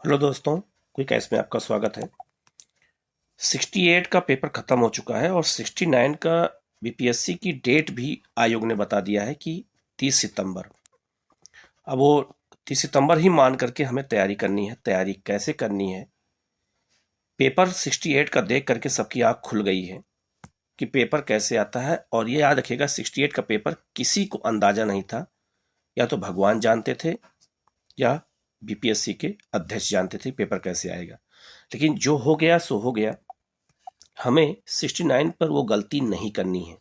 Hello दोस्तों, quick S में आपका स्वागत है। 68 का पेपर खत्म हो चुका है और 69 का बीपीएससी की डेट भी आयोग ने बता दिया है कि 30 सितंबर। अब वो 30 सितंबर ही मान करके हमें तैयारी करनी है। तैयारी कैसे करनी है? पेपर 68 का देख करके सबकी आंख खुल गई है कि पेपर कैसे आता है। और ये याद रखिएगा, 68 का पेपर किसी को अंदाजा नहीं था। या तो भगवान जानते थे या बीपीएससी के अध्यक्ष जानते थे पेपर कैसे आएगा। लेकिन जो हो गया सो हो गया। हमें 69 पर वो गलती नहीं करनी है।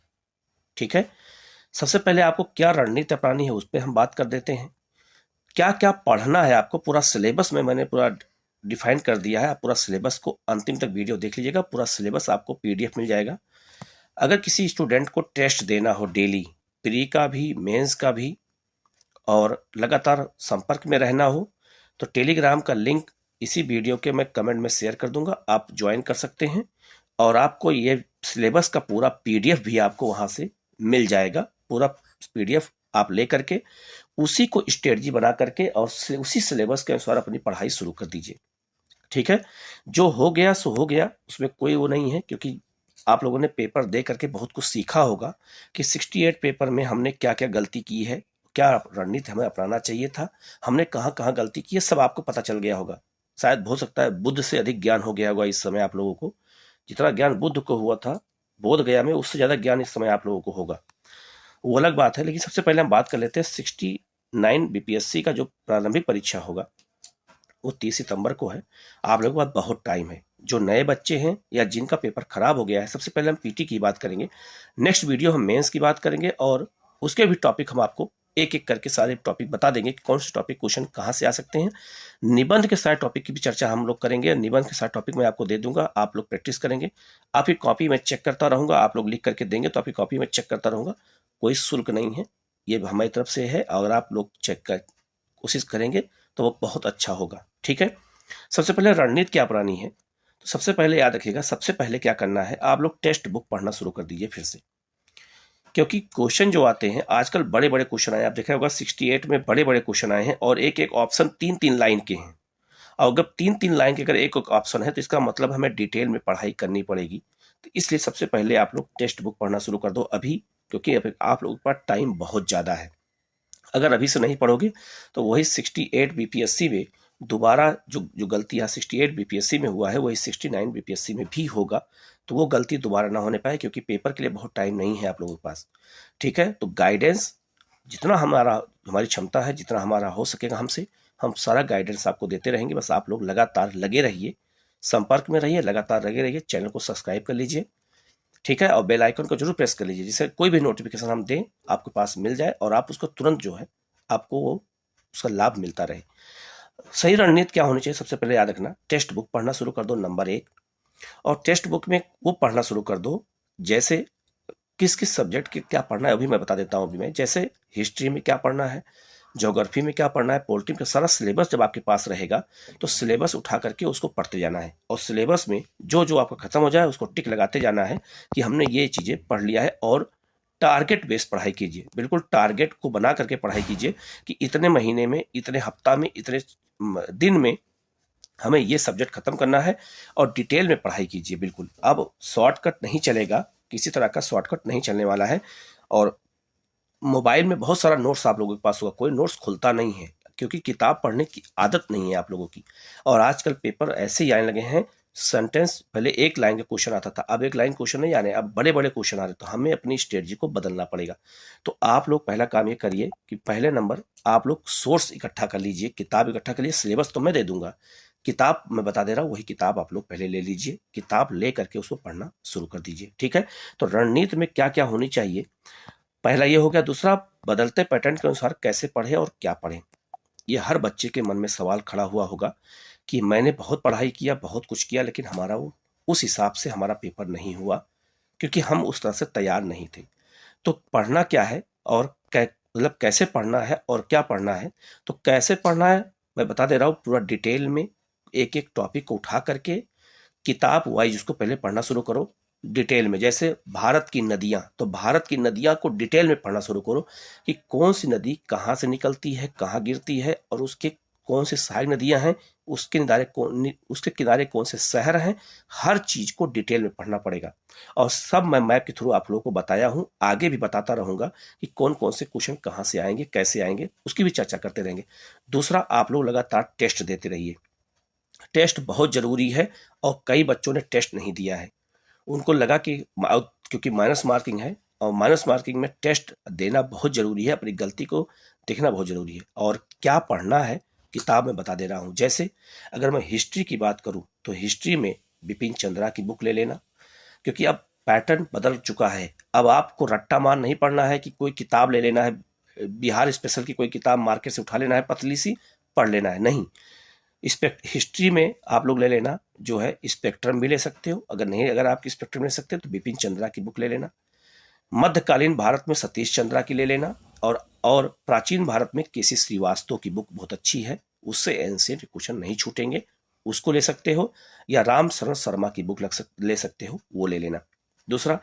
ठीक है। सबसे पहले आपको क्या रणनीति अपनानी है उस पर हम बात कर देते हैं। क्या क्या पढ़ना है आपको, पूरा सिलेबस में मैंने पूरा डिफाइन कर दिया है। आप पूरा सिलेबस को अंतिम तक वीडियो देख लीजिएगा। पूरा सिलेबस आपको पीडीएफ मिल जाएगा। अगर किसी स्टूडेंट को टेस्ट देना हो डेली, प्री का भी मेंस का भी, और लगातार संपर्क में रहना हो, तो टेलीग्राम का लिंक इसी वीडियो के मैं कमेंट में शेयर कर दूंगा। आप ज्वाइन कर सकते हैं और आपको ये सिलेबस का पूरा पीडीएफ भी आपको वहां से मिल जाएगा। पूरा पीडीएफ आप ले करके उसी को स्ट्रेटजी बना करके और उसी सिलेबस के अनुसार अपनी पढ़ाई शुरू कर दीजिए। ठीक है। जो हो गया सो हो गया, उसमें कोई वो नहीं है, क्योंकि आप लोगों ने पेपर दे करके बहुत कुछ सीखा होगा कि 68 पेपर में हमने क्या क्या गलती की है, क्या रणनीति हमें अपनाना चाहिए था, हमने कहाँ कहाँ गलती की है, सब आपको पता चल गया होगा। शायद हो सकता है बुद्ध से अधिक ज्ञान हो गया होगा इस समय आप लोगों को। जितना ज्ञान बुद्ध को हुआ था बोध गया में, उससे ज्यादा ज्ञान इस समय आप लोगों को होगा। वो अलग बात है। लेकिन सबसे पहले हम बात कर लेते हैं 69 बीपीएससी का जो प्रारंभिक परीक्षा होगा वो 30 सितंबर को है। आप लोगों के पास बहुत टाइम है। जो नए बच्चे हैं या जिनका पेपर खराब हो गया है, सबसे पहले हम पीटी की बात करेंगे। नेक्स्ट वीडियो हम मेंस की बात करेंगे और उसके भी टॉपिक हम आपको एक एक करके सारे टॉपिक बता देंगे कि कौन से टॉपिक क्वेश्चन कहाँ से आ सकते हैं। निबंध के सारे टॉपिक की भी चर्चा हम लोग करेंगे। निबंध के सारे टॉपिक मैं आपको दे दूंगा, आप लोग प्रैक्टिस करेंगे। आपकी कॉपी में चेक करता रहूंगा, आप लोग लिख करके देंगे तो आपकी कॉपी में चेक करता रहूंगा। कोई शुल्क नहीं है, ये हमारी तरफ से है। अगर आप लोग चेक कर कोशिश करेंगे तो वो बहुत अच्छा होगा। ठीक है। सबसे पहले रणनीति क्या अपनानी है, तो सबसे पहले याद रखिएगा, सबसे पहले क्या करना है, आप लोग टेक्स्ट बुक पढ़ना शुरू कर दीजिए फिर से। क्योंकि क्वेश्चन जो आते हैं आजकल बड़े बड़े क्वेश्चन आए, आप देखा होगा 68 में बड़े बड़े क्वेश्चन आए हैं और एक एक ऑप्शन 3-3 लाइन के हैं। और अगर 3-3 लाइन के अगर एक एक ऑप्शन है तो इसका मतलब हमें डिटेल में पढ़ाई करनी पड़ेगी। तो इसलिए सबसे पहले आप लोग टेक्स्ट बुक पढ़ना शुरू कर दो अभी, क्योंकि अभी आप लोगों के पास टाइम बहुत ज़्यादा है। अगर अभी से नहीं पढ़ोगे तो वही 68 बीपीएससी में दोबारा जो जो गलती यहाँ 68 बीपीएससी में हुआ है वही 69 बीपीएससी में भी होगा। तो वो गलती दोबारा ना होने पाए, क्योंकि पेपर के लिए बहुत टाइम नहीं है आप लोगों के पास। ठीक है। तो गाइडेंस जितना हमारी क्षमता है, जितना हमारा हो सकेगा हमसे, हम सारा गाइडेंस आपको देते रहेंगे। बस आप लोग लगातार लगे रहिए, संपर्क में रहिए, लगातार लगे रहिए। चैनल को सब्सक्राइब कर लीजिए। ठीक है। और बेल आइकन को जरूर प्रेस कर लीजिए, जिससे कोई भी नोटिफिकेशन हम दें आपके पास मिल जाए और आप उसको तुरंत जो है आपको वो उसका लाभ मिलता रहे। सही रणनीति क्या होनी चाहिए, सबसे पहले याद रखना, टेक्स्ट बुक पढ़ना शुरू कर दो नंबर 1। और टेक्स्ट बुक में वो पढ़ना शुरू कर दो जैसे किस किस सब्जेक्ट के क्या पढ़ना है अभी मैं बता देता हूँ। अभी मैं जैसे हिस्ट्री में क्या पढ़ना है, ज्योग्राफी में क्या पढ़ना है, पॉलिटी का सारा सिलेबस जब आपके पास रहेगा तो सिलेबस उठा करके उसको पढ़ते जाना है। और सिलेबस में जो जो आपका खत्म हो जाए उसको टिक लगाते जाना है कि हमने ये चीज़ें पढ़ लिया है। और टारगेट बेस्ड पढ़ाई कीजिए, बिल्कुल टारगेट को बना करके पढ़ाई कीजिए कि इतने महीने में, इतने हफ्ता में, इतने दिन में हमें ये सब्जेक्ट खत्म करना है। और डिटेल में पढ़ाई कीजिए बिल्कुल। अब शॉर्टकट नहीं चलेगा, किसी तरह का शॉर्टकट नहीं चलने वाला है। और मोबाइल में बहुत सारा नोट्स आप लोगों के पास होगा, कोई नोट्स खुलता नहीं है, क्योंकि किताब पढ़ने की आदत नहीं है आप लोगों की। और आजकल पेपर ऐसे ही आने लगे हैं, सेंटेंस पहले एक लाइन का क्वेश्चन आता था, अब एक लाइन क्वेश्चन नहीं आने, अब बड़े बड़े क्वेश्चन आ रहे। तो हमें अपनी स्ट्रेटजी को बदलना पड़ेगा। तो आप लोग पहला काम ये करिए कि पहले नंबर आप लोग सोर्स इकट्ठा कर लीजिए, किताब इकट्ठा कर लीजिए। सिलेबस तो मैं दे दूंगा, किताब मैं बता दे रहा हूँ, वही किताब आप लोग पहले ले लीजिए। किताब ले करके उसको पढ़ना शुरू कर दीजिए। ठीक है। तो रणनीति में क्या क्या होनी चाहिए, पहला ये हो गया। दूसरा, बदलते पैटर्न के अनुसार कैसे पढ़े और क्या पढ़ें। ये हर बच्चे के मन में सवाल खड़ा हुआ होगा कि मैंने बहुत पढ़ाई किया, बहुत कुछ किया, लेकिन हमारा वो उस हिसाब से हमारा पेपर नहीं हुआ, क्योंकि हम उस तरह से तैयार नहीं थे। तो पढ़ना क्या है और मतलब कैसे पढ़ना है और क्या पढ़ना है। तो कैसे पढ़ना है मैं बता दे रहा हूँ पूरा डिटेल में। एक एक टॉपिक को उठा करके किताब वाइज उसको पहले पढ़ना शुरू करो डिटेल में। जैसे भारत की नदियां, तो भारत की नदियां को डिटेल में पढ़ना शुरू करो कि कौन सी नदी कहाँ से निकलती है, कहाँ गिरती है और उसके कौन सी सहायक नदियां हैं, उसके किनारे कौन से शहर हैं, हर चीज को डिटेल में पढ़ना पड़ेगा। और सब मैं मैप के थ्रू आप लोगों को बताया हूं, आगे भी बताता रहूंगा कि कौन कौन से क्वेश्चन कहाँ से आएंगे, कैसे आएंगे, उसकी भी चर्चा करते रहेंगे। दूसरा, आप लोग लगातार टेस्ट देते रहिए। टेस्ट बहुत जरूरी है, और कई बच्चों ने टेस्ट नहीं दिया है। उनको लगा कि क्योंकि माइनस मार्किंग है, और माइनस मार्किंग में टेस्ट देना बहुत जरूरी है, अपनी गलती को देखना बहुत जरूरी है। और क्या पढ़ना है किताब में बता दे रहा हूं। जैसे अगर मैं हिस्ट्री की बात करूं तो हिस्ट्री में बिपिन चंद्रा की बुक ले लेना, क्योंकि अब पैटर्न बदल चुका है। अब आपको रट्टा मार नहीं पढ़ना है कि कोई किताब ले लेना है, बिहार स्पेशल की कोई किताब मार्केट से उठा लेना है, पतली सी पढ़ लेना है, नहीं। हिस्ट्री में आप लोग ले लेना जो है, स्पेक्ट्रम भी ले सकते हो, अगर नहीं, अगर आप स्पेक्ट्रम ले सकते हो तो बिपिन चंद्रा की बुक ले लेना। मध्यकालीन भारत में सतीश चंद्रा की ले लेना, और प्राचीन भारत में केसी श्रीवास्तव की बुक बहुत अच्छी है, उससे एंशिएंट क्वेश्चन नहीं छूटेंगे, उसको ले सकते हो। या राम शरण शर्मा की बुक ले सकते हो, वो ले लेना। दूसरा,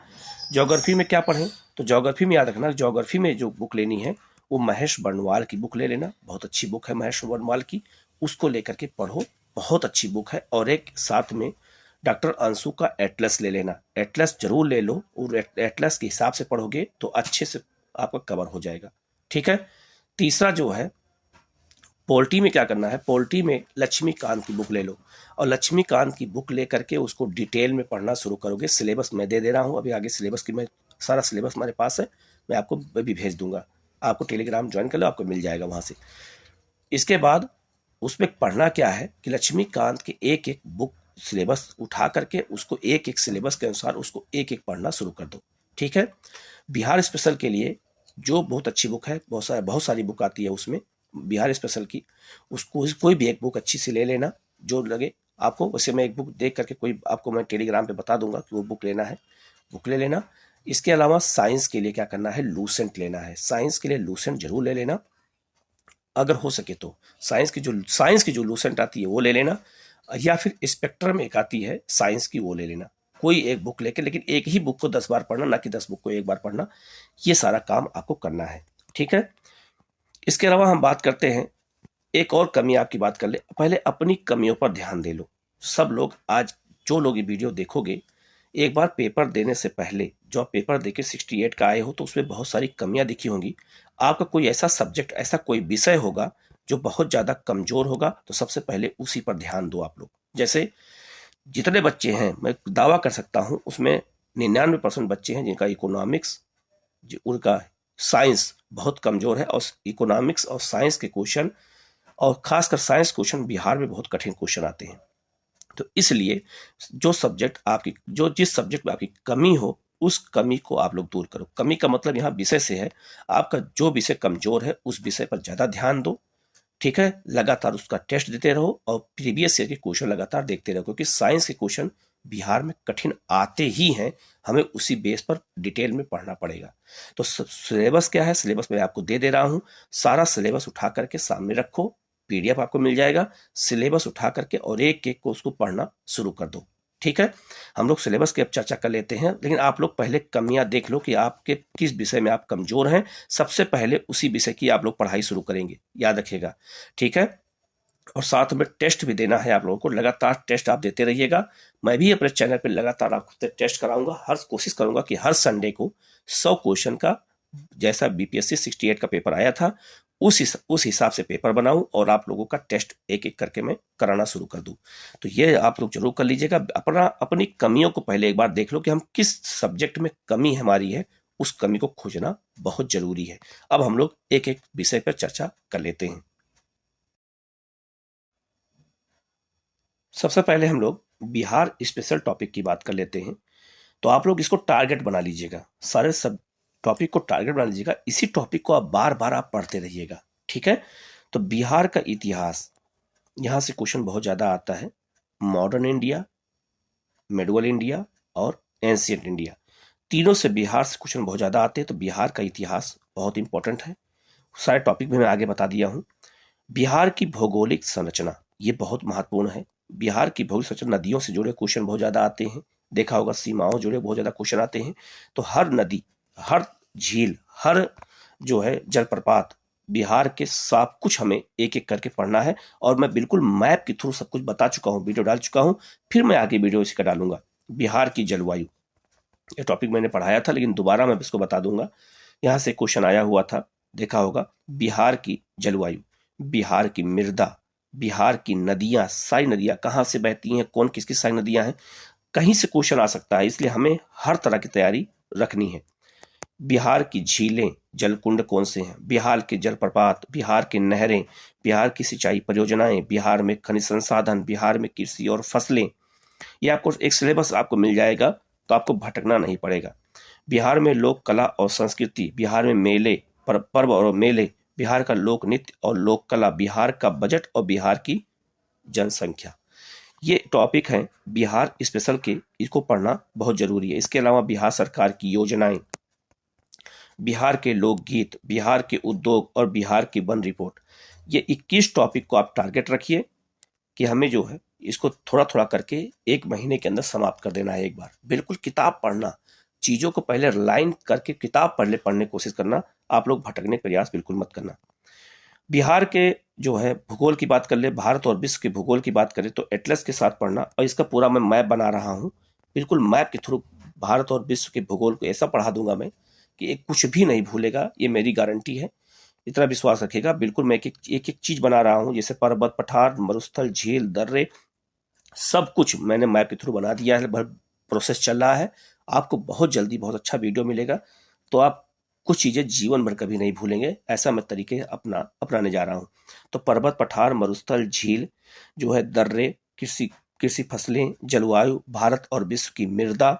ज्योग्राफी में क्या पढ़ें, तो ज्योग्राफी में याद रखना, ज्योग्राफी में जो बुक लेनी है वो महेश बर्णवाल की बुक ले लेना, बहुत अच्छी बुक है महेश बर्णवाल की, उसको लेकर के पढ़ो, बहुत अच्छी बुक है। और एक साथ में डॉक्टर अंशु का एटलस ले लेना, एटलस जरूर ले लो, और एटलस के हिसाब से पढ़ोगे तो अच्छे से आपका कवर हो जाएगा, ठीक है। तीसरा जो है, पोल्ट्री में क्या करना है, पोल्ट्री में लक्ष्मीकांत की बुक ले लो, और लक्ष्मीकांत की बुक लेकर के उसको डिटेल में पढ़ना शुरू करोगे। सिलेबस मैं दे रहा हूँ अभी, आगे सिलेबस की मैं सारा सिलेबस हमारे पास है, मैं आपको भी भेज दूंगा, आपको टेलीग्राम ज्वाइन कर लो, आपको मिल जाएगा वहां से। इसके बाद उसमें पढ़ना क्या है कि लक्ष्मीकांत के एक एक बुक सिलेबस उठा करके उसको एक एक सिलेबस के अनुसार उसको एक एक पढ़ना शुरू कर दो, ठीक है। बिहार स्पेशल के लिए जो बहुत अच्छी बुक है, बहुत सारी बुक आती है उसमें बिहार स्पेशल की, उसको कोई भी एक बुक अच्छी सी ले लेना जो लगे आपको। वैसे मैं एक बुक देख करके कोई आपको मैं टेलीग्राम पे बता दूंगा कि वो बुक लेना है, बुक ले लेना। इसके अलावा साइंस के लिए क्या करना है, लूसेंट लेना है, साइंस के लिए लूसेंट जरूर ले लेना, अगर हो सके तो साइंस की जो लूसेंट आती है वो ले लेना, या फिर स्पेक्ट्रम एक आती है साइंस की, वो ले लेना। कोई एक बुक लेके, लेकिन एक ही बुक को 10 बार पढ़ना, ना कि 10 बुक को एक बार पढ़ना, ये सारा काम आपको करना है, ठीक है। इसके अलावा हम बात करते हैं, एक और कमी आपकी बात कर ले, पहले अपनी कमियों पर ध्यान दे लो। सब लोग आज जो लोग ये वीडियो देखोगे, एक बार पेपर देने से पहले, जो आप पेपर देके 68 का आए हो तो उसमें बहुत सारी कमियां दिखी होंगी। आपका कोई ऐसा सब्जेक्ट, ऐसा कोई विषय होगा जो बहुत ज्यादा कमजोर होगा, तो सबसे पहले उसी पर ध्यान दो आप लोग। जैसे जितने बच्चे हैं, मैं दावा कर सकता हूं उसमें 99% बच्चे हैं जिनका इकोनॉमिक्स, उनका साइंस बहुत कमजोर है, और इकोनॉमिक्स और साइंस के क्वेश्चन, और खासकर साइंस क्वेश्चन बिहार में बहुत कठिन क्वेश्चन आते हैं। तो इसलिए जिस सब्जेक्ट में आपकी कमी हो, उस कमी को आप लोग दूर करो। कमी का मतलब यहाँ विषय से है, आपका जो विषय कमजोर है उस विषय पर ज्यादा ध्यान दो, ठीक है। लगातार उसका टेस्ट देते रहो, और प्रीवियस ईयर के क्वेश्चन लगातार देखते रहो, क्योंकि साइंस के क्वेश्चन बिहार में कठिन आते ही हैं, हमें उसी बेस पर डिटेल में पढ़ना पड़ेगा। तो सिलेबस क्या है, सिलेबस मैं आपको दे रहा हूं, सारा सिलेबस उठा करके सामने रखो, पीडीएफ आपको मिल जाएगा, सिलेबस उठा करके और एक एक को उसको पढ़ना शुरू कर दो, ठीक है। हम लोग सिलेबस की अब चर्चा कर लेते हैं, लेकिन आप लोग पहले कमियां देख लो कि आपके किस विषय में आप कमजोर हैं, सबसे पहले उसी विषय की आप लोग पढ़ाई शुरू करेंगे, याद रखिएगा, ठीक है। और साथ में टेस्ट भी देना है आप लोगों को, लगातार टेस्ट आप देते रहिएगा। मैं भी अपने चैनल पे लगातार आपको टेस्ट कराऊंगा, हर कोशिश करूंगा कि हर संडे को 100 क्वेश्चन का, जैसा बीपीएससी 68 का पेपर आया था उस हिसाब से पेपर बनाऊं, और आप लोगों का टेस्ट एक एक करके मैं कराना शुरू कर दूं। तो ये आप लोग जरूर कर लीजिएगा। अपनी कमियों को पहले एक बार देख लो कि हम किस सब्जेक्ट में कमी हमारी है, उस कमी को खोजना बहुत जरूरी है। अब हम लोग एक एक विषय पर चर्चा कर लेते हैं। सबसे पहले हम लोग बिहार स्पेशल टॉपिक की बात कर लेते हैं। तो आप लोग इसको टारगेट बना लीजिएगा, सारे सब टॉपिक को टारगेट बना लीजिएगा, इसी टॉपिक को आप बार बार आप पढ़ते रहिएगा, ठीक है। तो बिहार का इतिहास, यहां से क्वेश्चन बहुत ज्यादा आता है। मॉडर्न इंडिया, मेडुअल इंडिया और एंशियंट इंडिया, तीनों से बिहार से क्वेश्चन बहुत ज्यादा आते हैं। तो बिहार का इतिहास बहुत इंपॉर्टेंट है, सारे टॉपिक भी मैं आगे बता दिया हूं। बिहार की भौगोलिक संरचना, ये बहुत महत्वपूर्ण है। बिहार की भौगोलिक संरचना, नदियों से जुड़े क्वेश्चन बहुत ज्यादा आते हैं, देखा होगा सीमाओं जुड़े बहुत ज्यादा क्वेश्चन आते हैं। तो हर नदी, हर झील, हर जो है जलप्रपात, बिहार के सब कुछ हमें एक एक करके पढ़ना है, और मैं बिल्कुल मैप के थ्रू सब कुछ बता चुका हूँ, वीडियो डाल चुका हूँ, फिर मैं आगे वीडियो इसका डालूंगा। बिहार की जलवायु, ये टॉपिक मैंने पढ़ाया था लेकिन दोबारा मैं इसको बता दूंगा। यहाँ से क्वेश्चन आया हुआ था, देखा होगा। बिहार की जलवायु, बिहार की मृदा, बिहार की नदियां, सारी नदियां कहाँ से बहती हैं, कौन किसकी सारी नदियां हैं, कहीं से क्वेश्चन आ सकता है, इसलिए हमें हर तरह की तैयारी रखनी है। बिहार की झीलें, जलकुंड कौन से हैं, बिहार के जलप्रपात, बिहार की नहरें, बिहार की सिंचाई परियोजनाएं, बिहार में खनिज संसाधन, बिहार में कृषि और फसलें, ये आपको एक सिलेबस आपको मिल जाएगा, तो आपको भटकना नहीं पड़ेगा। बिहार में लोक कला और संस्कृति, बिहार में मेले, पर्व और मेले, बिहार का लोक नृत्य और लोक कला, बिहार का बजट और बिहार की जनसंख्या, ये टॉपिक हैं बिहार स्पेशल के, इसको पढ़ना बहुत जरूरी है। इसके अलावा बिहार सरकार की योजनाएं, बिहार के लोकगीत, बिहार के उद्योग और बिहार की वन रिपोर्ट, ये 21 टॉपिक को आप टारगेट रखिए कि हमें जो है इसको थोड़ा थोड़ा करके एक महीने के अंदर समाप्त कर देना है। एक बार बिल्कुल किताब पढ़ना, चीजों को पहले लाइन करके किताब पढ़ने की कोशिश करना, आप लोग भटकने का प्रयास बिल्कुल मत करना। बिहार के जो है भूगोल की बात कर ले, भारत और विश्व के भूगोल की बात करें तो एटलस के साथ पढ़ना, और इसका पूरा मैं मैप बना रहा हूँ, बिल्कुल मैप के थ्रू भारत और विश्व के भूगोल को ऐसा पढ़ा दूंगा मैं कि एक कुछ भी नहीं भूलेगा, ये मेरी गारंटी है, इतना विश्वास रखेगा। बिल्कुल मैं एक एक चीज बना रहा हूँ, जैसे पर्वत, पठार, मरुस्थल, झील, दर्रे, सब कुछ मैंने मैप के थ्रू बना दिया है, प्रोसेस चल रहा है। आपको बहुत जल्दी बहुत अच्छा वीडियो मिलेगा, तो आप कुछ चीजें जीवन भर कभी नहीं भूलेंगे, ऐसा मैं तरीके अपनाने जा रहा हूँ। तो पर्वत, पठार, मरुस्थल, झील जो है, दर्रे, कृषि कृषि फसलें, जलवायु, भारत और विश्व की मृदा,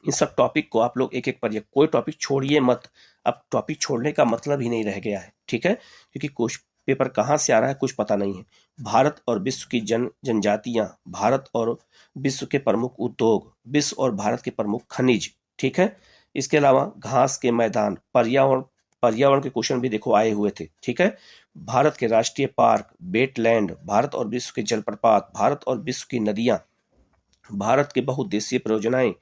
इन सब टॉपिक को आप लोग एक एक पढ़िए, कोई टॉपिक छोड़िए मत। अब टॉपिक छोड़ने का मतलब ही नहीं रह गया है, ठीक है, क्योंकि कुछ पेपर कहाँ से आ रहा है कुछ पता नहीं है। भारत और विश्व की जनजातियां, भारत और विश्व के प्रमुख उद्योग, विश्व और भारत के प्रमुख खनिज, ठीक है। इसके अलावा घास के मैदान, पर्यावरण, पर्यावरण के क्वेश्चन भी देखो आए हुए थे, ठीक है। भारत के राष्ट्रीय पार्क, वेटलैंड, भारत और विश्व के जलप्रपात, भारत और विश्व की नदियां, भारत के बहुउद्देशीय परियोजनाएं,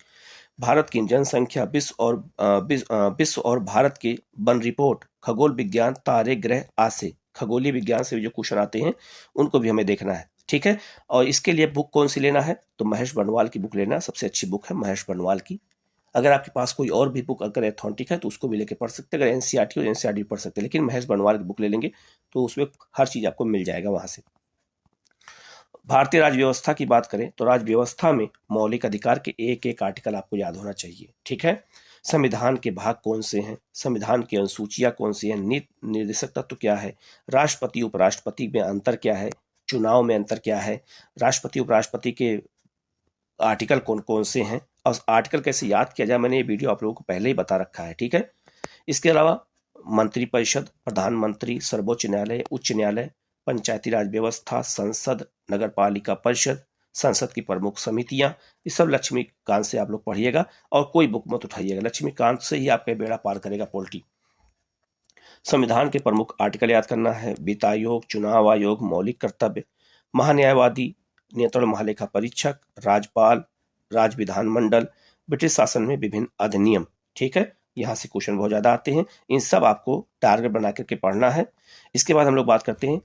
भारत की जनसंख्या, विश्व और भारत की वन रिपोर्ट, खगोल विज्ञान, तारे, ग्रह, आसे, खगोलीय विज्ञान से जो क्वेश्चन आते हैं उनको भी हमें देखना है, ठीक है। और इसके लिए बुक कौन सी लेना है, तो महेश बर्नवाल की बुक लेना, सबसे अच्छी बुक है महेश बर्नवाल की। अगर आपके पास कोई और भी बुक अगर एथेंटिक है तो उसको भी लेके पढ़ सकते हैं, अगर एनसीईआरटी हो एनसीईआरटी पढ़ सकते हैं, लेकिन महेश बर्नवाल की बुक ले लेंगे तो उसमें हर चीज आपको मिल जाएगा वहां से। भारतीय राज्य व्यवस्था की बात करें तो राज्य व्यवस्था में मौलिक अधिकार के एक एक आर्टिकल आपको याद होना चाहिए, ठीक है। संविधान के भाग कौन से हैं, संविधान की अनुसूचियां कौन सी हैं, नीति निर्देशक तत्व क्या है, राष्ट्रपति उपराष्ट्रपति में अंतर क्या है, चुनाव में अंतर क्या है, राष्ट्रपति उपराष्ट्रपति के आर्टिकल कौन कौन से हैं, और आर्टिकल कैसे याद किया जाए, मैंने ये वीडियो आप लोगों को पहले ही बता रखा है, ठीक है। इसके अलावा मंत्रिपरिषद, प्रधानमंत्री, सर्वोच्च न्यायालय, उच्च न्यायालय, पंचायती राज व्यवस्था, संसद, नगर पालिका परिषद, संसद की प्रमुख समितियां, ये सब लक्ष्मीकांत से आप लोग पढ़िएगा, और कोई बुक मत उठाइएगा, लक्ष्मीकांत से ही आपका बेड़ा पार करेगा पॉलिटी। संविधान के प्रमुख आर्टिकल याद करना है, वित्त आयोग, चुनाव आयोग, मौलिक कर्तव्य, महान्यायवादी, नियंत्रण महालेखा परीक्षक, राज्यपाल, राज्य विधानमंडल, ब्रिटिश शासन में विभिन्न अधिनियम, ठीक है। यहाँ से क्वेश्चन बहुत ज्यादा आते हैं, इन सब आपको टारगेट बना करके पढ़ना है। इसके बाद हम लोग बात करते हैं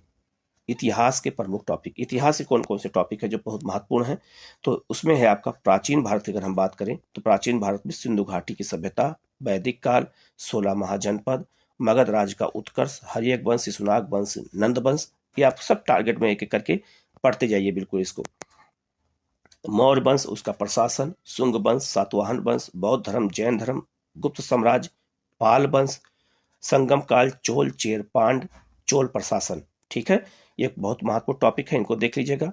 इतिहास के प्रमुख टॉपिक। इतिहास के कौन कौन से टॉपिक है जो बहुत महत्वपूर्ण है, तो उसमें है आपका प्राचीन भारत की अगर हम बात करें तो प्राचीन भारत में सिंधु घाटी की सभ्यता, वैदिक काल, 16 महाजनपद, मगध राज का उत्कर्ष, हर्यक वंश, शिशुनाग वंश, नंद वंश, ये आप सब टारगेट में एक एक करके पढ़ते जाइए बिल्कुल इसको। मौर्य वंश, उसका प्रशासन, शुंग वंश, सातवाहन वंश, बौद्ध धर्म, जैन धर्म, गुप्त साम्राज्य, पाल वंश, संगम काल, चोल, चेर, पांड, चोल प्रशासन, ठीक है। ये बहुत महत्वपूर्ण टॉपिक है, इनको देख लीजिएगा।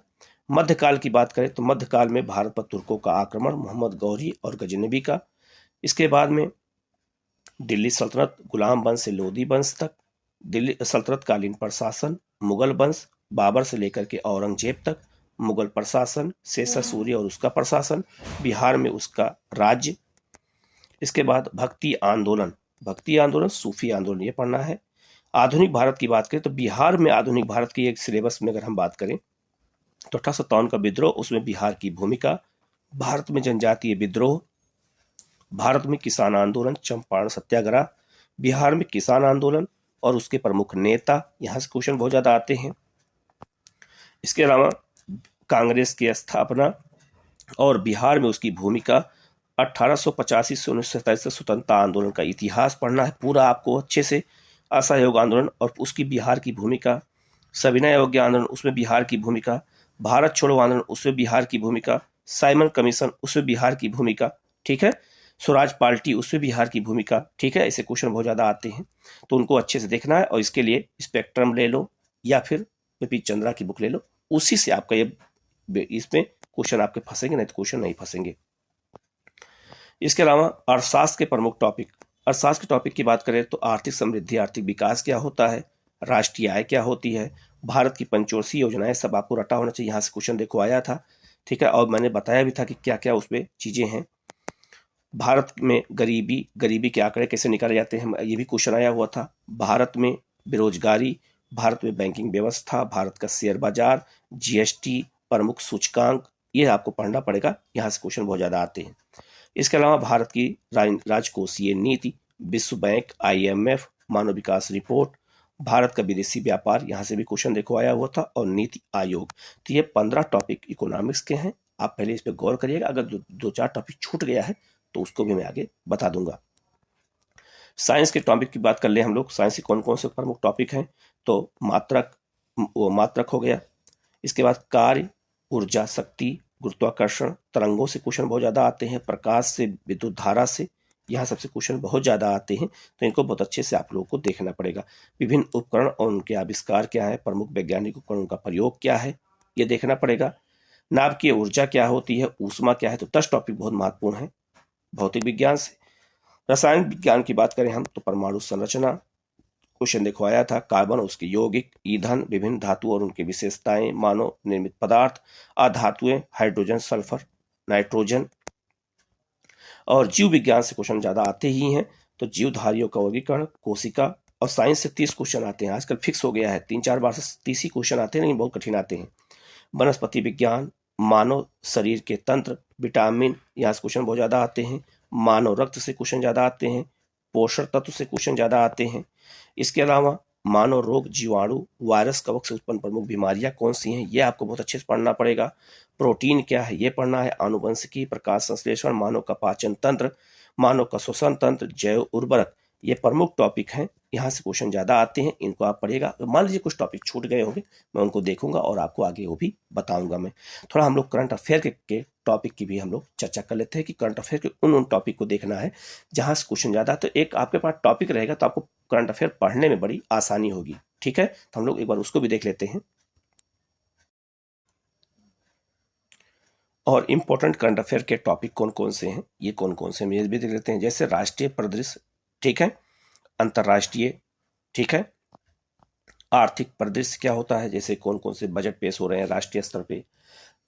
मध्यकाल की बात करें तो मध्यकाल में भारत पर तुर्कों का आक्रमण, मोहम्मद गौरी और गजनबी का। इसके बाद में दिल्ली सल्तनत, गुलाम वंश से लोधी वंश तक, दिल्ली सल्तनत कालीन प्रशासन, मुगल वंश, बाबर से लेकर के औरंगजेब तक, मुगल प्रशासन, शेषा सूर्य और उसका प्रशासन, बिहार में उसका राज्य। इसके बाद भक्ति आंदोलन, भक्ति आंदोलन, सूफी आंदोलन, ये पढ़ना है। आधुनिक भारत की बात करें तो बिहार में आधुनिक भारत की एक सिलेबस में अगर हम बात करें तो 1857 का विद्रोह, उसमें बिहार की भूमिका, भारत में जनजातीय विद्रोह, भारत में किसान आंदोलन, चंपारण सत्याग्रह, बिहार में किसान आंदोलन, और उसके प्रमुख नेता, यहाँ से क्वेश्चन बहुत ज्यादा आते हैं। इसके अलावा कांग्रेस की स्थापना और बिहार में उसकी भूमिका, 1885 से 1927 तक स्वतंत्रता आंदोलन का इतिहास पढ़ना है पूरा आपको अच्छे से, असहयोग आंदोलन और उसकी बिहार की भूमिका, सविनय अवज्ञा आंदोलन उसमें बिहार की भूमिका, भारत छोड़ो आंदोलन उसमें बिहार की भूमिका, साइमन कमीशन उसमें बिहार की भूमिका, ठीक है, स्वराज पार्टी उसमें बिहार की भूमिका, ठीक है। ऐसे क्वेश्चन बहुत ज्यादा आते हैं तो उनको अच्छे से देखना है, और इसके लिए स्पेक्ट्रम ले लो या फिर पी चंद्रा की बुक ले लो, उसी से आपका ये इसमें क्वेश्चन आपके फंसेंगे, नहीं तो क्वेश्चन नहीं फंसेंगे। इसके अलावा अर्थशास्त्र के प्रमुख टॉपिक, अर्थशास्त्र के टॉपिक की बात करें तो आर्थिक समृद्धि, आर्थिक विकास क्या होता है, राष्ट्रीय आय क्या होती है, भारत की पंचवर्षीय योजनाएं, सब आपको रटा होना चाहिए। यहाँ से क्वेश्चन देखो आया था, ठीक है, और मैंने बताया भी था कि क्या क्या उसमें चीजें हैं। भारत में गरीबी के आंकड़े कैसे निकाले जाते हैं, ये भी क्वेश्चन आया हुआ था। भारत में बेरोजगारी, भारत में बैंकिंग व्यवस्था, भारत का शेयर बाजार, जीएसटी, प्रमुख सूचकांक, ये आपको पढ़ना पड़ेगा, यहाँ से क्वेश्चन बहुत ज्यादा आते हैं। इसके अलावा भारत की राजकोषीय नीति, विश्व बैंक, आईएमएफ, मानव विकास रिपोर्ट, भारत का विदेशी व्यापार, यहाँ से भी क्वेश्चन देखो आया हुआ था, और नीति आयोग। तो ये 15 टॉपिक इकोनॉमिक्स के हैं, आप पहले इस पर गौर करिएगा, अगर दो चार टॉपिक छूट गया है तो उसको भी मैं आगे बता दूंगा। साइंस के टॉपिक की बात कर ले हम लोग, साइंस के कौन कौन से प्रमुख टॉपिक हैं, तो मात्रक हो गया। इसके बाद कार्य, ऊर्जा, शक्ति, गुरुत्वाकर्षण, तरंगों से क्वेश्चन बहुत ज्यादा आते हैं, प्रकाश से, विद्युत धारा से, यहाँ सबसे क्वेश्चन बहुत ज्यादा आते हैं, तो इनको बहुत अच्छे से आप लोगों को देखना पड़ेगा। विभिन्न उपकरण और उनके आविष्कार क्या है, प्रमुख वैज्ञानिक उपकरणों का प्रयोग क्या है, ये देखना पड़ेगा। नाभिकीय ऊर्जा क्या होती है, ऊष्मा क्या है, तो 10 टॉपिक बहुत महत्वपूर्ण है भौतिक विज्ञान से। रसायन विज्ञान की बात करें हम तो परमाणु संरचना क्वेश्चन देखो आया था, कार्बन उसके यौगिक, ईंधन, विभिन्न धातु और उनकी विशेषताएं, मानव निर्मित पदार्थ, अधातुएं, हाइड्रोजन, सल्फर, नाइट्रोजन। और जीव विज्ञान से क्वेश्चन ज्यादा आते ही हैं, तो जीवधारियों का वर्गीकरण, कोशिका, और साइंस से 30 क्वेश्चन आते हैं, आजकल फिक्स हो गया है, 3-4 बार से 30 ही क्वेश्चन आते हैं, लेकिन बहुत कठिन आते हैं। वनस्पति विज्ञान, मानव शरीर के तंत्र, विटामिन, यहाँ से क्वेश्चन बहुत ज्यादा आते हैं। मानव रक्त से क्वेश्चन ज्यादा आते हैं, पोषण तत्व से क्वेश्चन ज्यादा आते हैं। इसके अलावा मानव रोग, जीवाणु, वायरस, कवक से उत्पन्न प्रमुख बीमारियां कौन सी हैं, ये आपको बहुत अच्छे से पढ़ना पड़ेगा। प्रोटीन क्या है ये पढ़ना है, आनुवंशिकी, प्रकाश संश्लेषण, मानव का पाचन तंत्र, मानव का श्वसन तंत्र, जैव उर्वरक, ये प्रमुख टॉपिक हैं, यहाँ से क्वेश्चन ज्यादा आते हैं, इनको आप पढ़िएगा। मान लीजिए कुछ टॉपिक छूट गए होंगे, मैं उनको देखूंगा और आपको आगे वो भी बताऊंगा। मैं थोड़ा हम लोग करंट अफेयर के टॉपिक की भी हम लोग चर्चा कर लेते हैं कि करंट अफेयर के उन टॉपिक को देखना है जहां से क्वेश्चन ज्यादा है, तो एक आपके पास टॉपिक रहेगा तो आपको करंट अफेयर पढ़ने में बड़ी आसानी होगी, ठीक है। तो हम लोग एक बार उसको भी देख लेते हैं। और इंपॉर्टेंट करंट अफेयर के टॉपिक कौन कौन से हैं, ये कौन कौन से भी देख लेते हैं। जैसे राष्ट्रीय परिदृश्य, ठीक है, अंतरराष्ट्रीय, ठीक है, आर्थिक परिदृश्य क्या होता है, जैसे कौन कौन से बजट पेश हो रहे हैं राष्ट्रीय स्तर पे,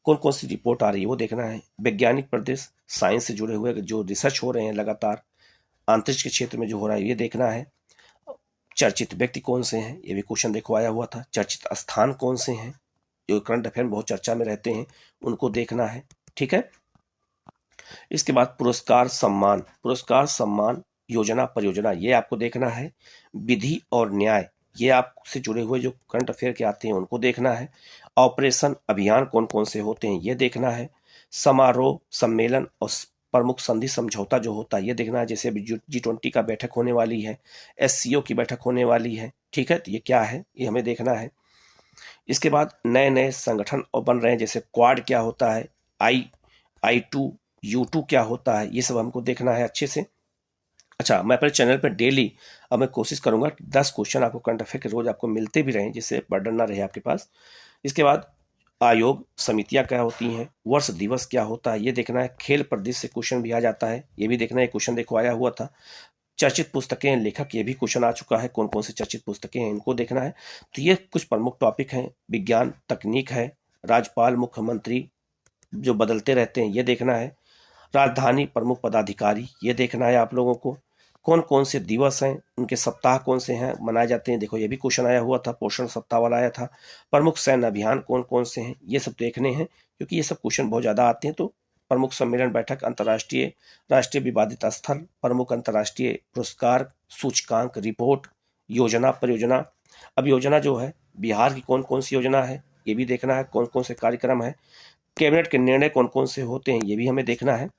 कौन कौन सी रिपोर्ट आ रही है वो देखना है। वैज्ञानिक परिदृश्य, साइंस से जुड़े हुए जो रिसर्च हो रहे हैं लगातार, अंतरिक्ष के क्षेत्र में जो हो रहा है ये देखना है। चर्चित व्यक्ति कौन से हैं, ये भी क्वेश्चन देखो आया हुआ था। चर्चित स्थान कौन से हैं जो करंट अफेयर में बहुत चर्चा में रहते हैं, उनको देखना है, ठीक है। इसके बाद पुरस्कार सम्मान, योजना परियोजना, ये आपको देखना है। विधि और न्याय, ये आपसे जुड़े हुए जो करंट अफेयर के आते हैं उनको देखना है। ऑपरेशन, अभियान कौन कौन से होते हैं ये देखना है। समारोह, सम्मेलन और प्रमुख संधि समझौता जो होता है ये देखना है। जैसे अभी G20 का बैठक होने वाली है, SCO की बैठक होने वाली है, ठीक है, तो ये क्या है ये हमें देखना है। इसके बाद नए नए संगठन और बन रहे हैं, जैसे क्वाड क्या होता है, I2U2 क्या होता है, ये सब हमको देखना है अच्छे से। अच्छा, मैं अपने चैनल पर डेली अब मैं कोशिश करूंगा 10 क्वेश्चन आपको करंट अफेयर के रोज आपको मिलते भी रहें, जिससे बर्डन ना रहे आपके पास। इसके बाद आयोग, समितियां क्या होती हैं, वर्ष दिवस क्या होता है ये देखना है। खेल परिदृश्य से क्वेश्चन भी आ जाता है, ये भी देखना है, क्वेश्चन देखो आया हुआ था। चर्चित पुस्तकें, लेखक, ये भी क्वेश्चन आ चुका है, कौन कौन से चर्चित पुस्तकें हैं इनको देखना है। तो ये कुछ प्रमुख टॉपिक हैं। विज्ञान तकनीक है, राज्यपाल मुख्यमंत्री जो बदलते रहते हैं ये देखना है। राजधानी प्रमुख पदाधिकारी, ये देखना है आप लोगों को। कौन कौन से दिवस हैं, उनके सप्ताह कौन से हैं मनाए जाते हैं, देखो ये भी क्वेश्चन आया हुआ था, पोषण सप्ताह वाला आया था। प्रमुख सैन्य अभियान कौन कौन से हैं ये सब देखने हैं, क्योंकि ये सब क्वेश्चन बहुत ज्यादा आते हैं। तो प्रमुख सम्मेलन बैठक, अंतर्राष्ट्रीय राष्ट्रीय विवादित स्थल, प्रमुख अंतर्राष्ट्रीय पुरस्कार, सूचकांक, रिपोर्ट, योजना परियोजना। अब योजना जो है बिहार की कौन कौन सी योजना है ये भी देखना है, कौन कौन से कार्यक्रम है। कैबिनेट के निर्णय कौन कौन से होते हैं ये भी हमें देखना है।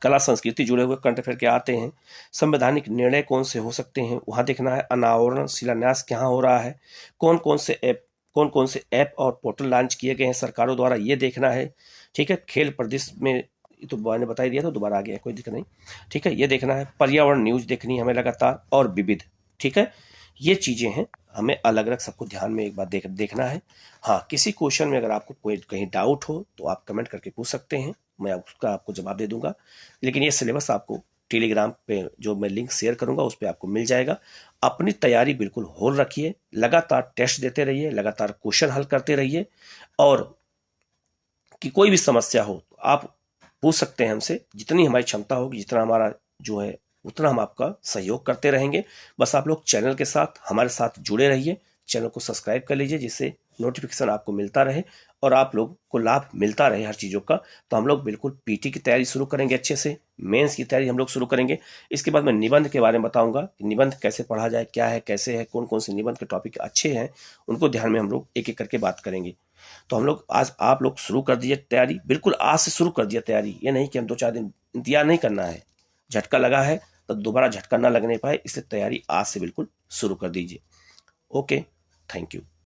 कला संस्कृति जुड़े हुए करंट अफेयर के आते हैं। संवैधानिक निर्णय कौन से हो सकते हैं वहाँ देखना है। अनावरण शिलान्यास कहाँ हो रहा है, कौन कौन से ऐप और पोर्टल लॉन्च किए गए हैं सरकारों द्वारा ये देखना है। ठीक है, खेल प्रदेश में ये तो मैंने बता ही दिया, तो दोबारा आ गया, कोई दिक्कत नहीं। ठीक है, ये देखना है। पर्यावरण न्यूज देखनी है हमें लगातार, और विविध। ठीक है, ये चीजें हैं, हमें अलग अलग सबको ध्यान में एक बार देखना है। हाँ, किसी क्वेश्चन में अगर आपको कोई कहीं डाउट हो तो आप कमेंट करके पूछ सकते हैं, मैं उसका आपको जवाब दे दूंगा। लेकिन ये सिलेबस आपको टेलीग्राम पे जो मैं लिंक शेयर करूंगा उस पर आपको मिल जाएगा। अपनी तैयारी बिल्कुल होल रखिए, लगातार टेस्ट देते रहिए, लगातार क्वेश्चन हल करते रहिए, और कि कोई भी समस्या हो तो आप पूछ सकते हैं हमसे। जितनी हमारी क्षमता होगी, जितना हमारा जो है, उतना हम आपका सहयोग करते रहेंगे। बस आप लोग चैनल के साथ हमारे साथ जुड़े रहिए, चैनल को सब्सक्राइब कर लीजिए जिससे नोटिफिकेशन आपको मिलता रहे और आप लोग को लाभ मिलता रहे हर चीज़ों का। तो हम लोग बिल्कुल पीटी की तैयारी शुरू करेंगे अच्छे से, मेंस की तैयारी हम लोग शुरू करेंगे। इसके बाद मैं निबंध के बारे में बताऊंगा कि निबंध कैसे पढ़ा जाए, क्या है, कैसे है, कौन कौन से निबंध के टॉपिक अच्छे हैं, उनको ध्यान में हम लोग एक एक करके बात करेंगे। तो हम लोग आज, आप लोग शुरू कर दीजिए तैयारी, बिल्कुल आज से शुरू कर दिया तैयारी। ये नहीं कि हम 2-4 दिन इंतजार नहीं करना है, झटका लगा है तो दोबारा झटका ना लगने पाए, इसलिए तैयारी आज से बिल्कुल शुरू कर दीजिए। Okay, thank you.